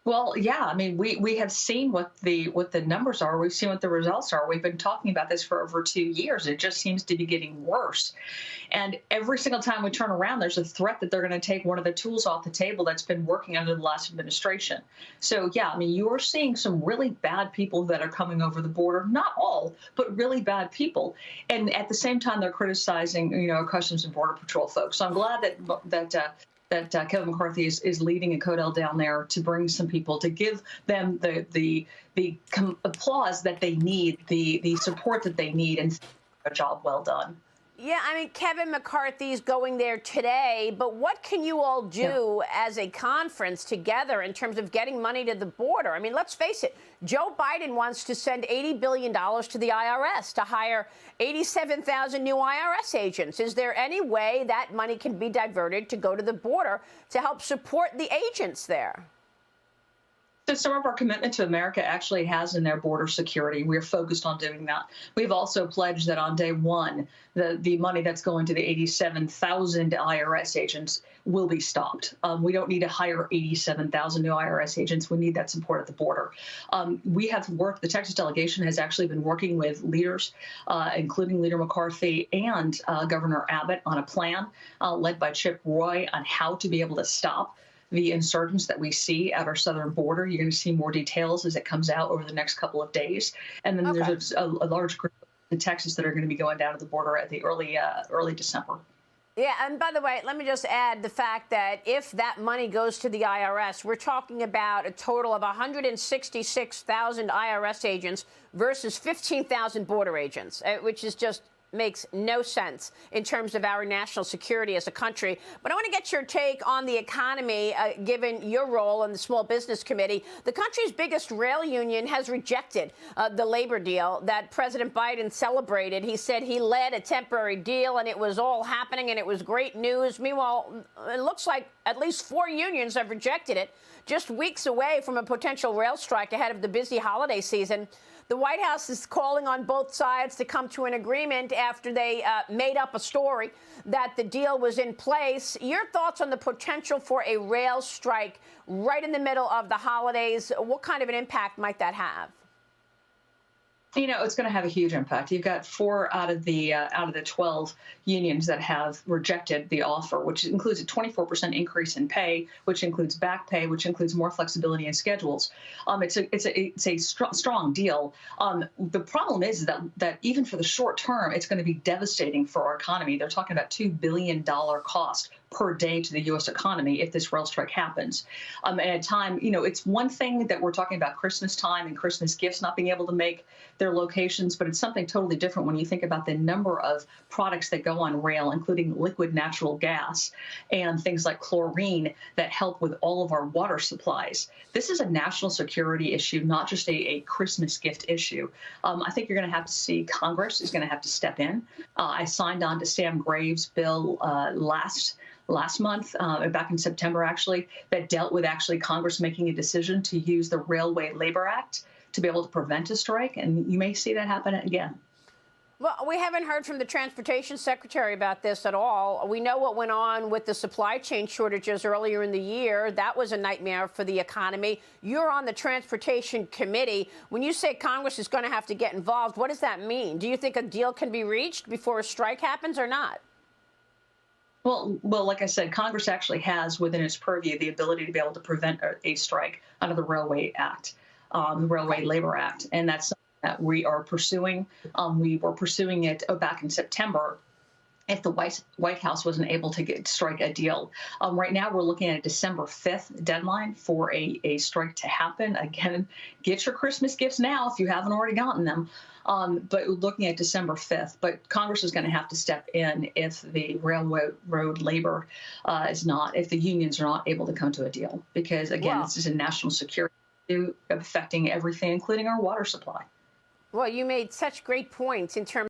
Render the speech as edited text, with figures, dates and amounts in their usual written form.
Well, yeah, I mean, we have seen what the numbers are. We've seen what the results are. We've been talking about this for over 2 years. It just seems to be getting worse. And every single time we turn around, there's a threat that they're going to take one of the tools off the table that's been working under the last administration. So, yeah, I mean, you're seeing some really bad people that are coming over the border. Not all, but really bad people. And at the same time, they're criticizing, Customs and Border Patrol folks. So I'm glad that Kevin McCarthy is leading a codel down there to bring some people, to give them the applause that they need, the support that they need, and a job well done. Yeah, I mean, Kevin McCarthy's going there today, but what can you all do as a conference together in terms of getting money to the border? I mean, let's face it, Joe Biden wants to send $80 billion to the IRS to hire 87,000 new IRS agents. Is there any way that money can be diverted to go to the border to help support the agents there? So some of our commitment to America actually has in their border security. We're focused on doing that. We've also pledged that on day one, the money that's going to the 87,000 IRS agents will be stopped. We don't need to hire 87,000 new IRS agents. We need that support at the border. We have worked, the Texas delegation has actually been working with leaders, including Leader McCarthy and Governor Abbott, on a plan led by Chip Roy on how to be able to stop the insurgents that we see at our southern border. You're going to see more details as it comes out over the next couple of days. And then there's a large group in Texas that are going to be going down to the border at the early December. Yeah, and by the way, let me just add the fact that if that money goes to the IRS, we're talking about a total of 166,000 IRS agents versus 15,000 border agents, which is just makes no sense in terms of our national security as a country. But I want to get your take on the economy, given your role in the Small Business Committee. The country's biggest rail union has rejected the labor deal that President Biden celebrated. He said he led a temporary deal and it was all happening and it was great news. Meanwhile, it looks like at least 4 unions have rejected it, just weeks away from a potential rail strike ahead of the busy holiday season. The White House is calling on both sides to come to an agreement after they made up a story that the deal was in place. Your thoughts on the potential for a rail strike right in the middle of the holidays? What kind of an impact might that have? It's going to have a huge impact. You've got 4 out of the 12 unions that have rejected the offer, which includes a 24% increase in pay, which includes back pay, which includes more flexibility in schedules. It's a strong deal. The problem is that even for the short term, it's going to be devastating for our economy. They're talking about $2 billion cost per day to the U.S. economy if this rail strike happens. At a time, it's one thing that we're talking about Christmas time and Christmas gifts not being able to make their locations, but it's something totally different when you think about the number of products that go on rail, including liquid natural gas and things like chlorine that help with all of our water supplies. This is a national security issue, not just a Christmas gift issue. I think you're going to have to see Congress is going to have to step in. I signed on to Sam Graves' bill last month, back in September, actually, that dealt with Congress making a decision to use the Railway Labor Act to be able to prevent a strike. And you may see that happen again. Well, we haven't heard from the Transportation Secretary about this at all. We know what went on with the supply chain shortages earlier in the year. That was a nightmare for the economy. You're on the Transportation Committee. When you say Congress is going to have to get involved, what does that mean? Do you think a deal can be reached before a strike happens or not? Well, like I said, Congress actually has within its purview the ability to be able to prevent a strike under the Railway Act, the Railway Labor Act, and that's something that we are pursuing. We were pursuing it back in September if the White House wasn't able to strike a deal. Right now, we're looking at a December 5th deadline for a strike to happen. Again, get your Christmas gifts now if you haven't already gotten them. But looking at December 5th, but Congress is going to have to step in if the railroad labor if the unions are not able to come to a deal, because again, this is a national security issue affecting everything, including our water supply. Well, you made such great points in terms